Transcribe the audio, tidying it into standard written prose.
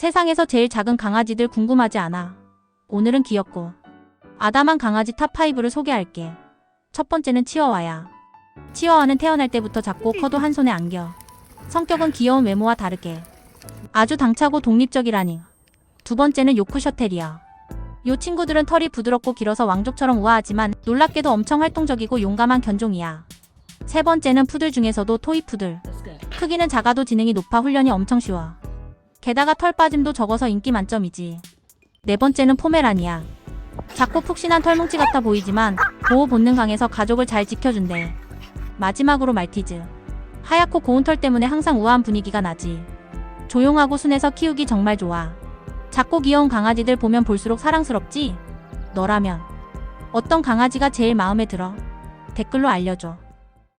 세상에서 제일 작은 강아지들 궁금하지 않아? 오늘은 귀엽고 아담한 강아지 탑5를 소개할게. 첫 번째는 치와와야. 치와와는 태어날 때부터 작고 커도 한 손에 안겨. 성격은 귀여운 외모와 다르게 아주 당차고 독립적이라니. 두 번째는 요크셔테리어. 요 친구들은 털이 부드럽고 길어서 왕족처럼 우아하지만 놀랍게도 엄청 활동적이고 용감한 견종이야. 세 번째는 푸들 중에서도 토이푸들. 크기는 작아도 지능이 높아 훈련이 엄청 쉬워. 게다가 털 빠짐도 적어서 인기 만점이지. 네 번째는 포메라니아. 작고 푹신한 털뭉치 같아 보이지만 보호 본능 강해서 가족을 잘 지켜준대. 마지막으로 말티즈. 하얗고 고운 털 때문에 항상 우아한 분위기가 나지. 조용하고 순해서 키우기 정말 좋아. 작고 귀여운 강아지들 보면 볼수록 사랑스럽지? 너라면 어떤 강아지가 제일 마음에 들어? 댓글로 알려줘.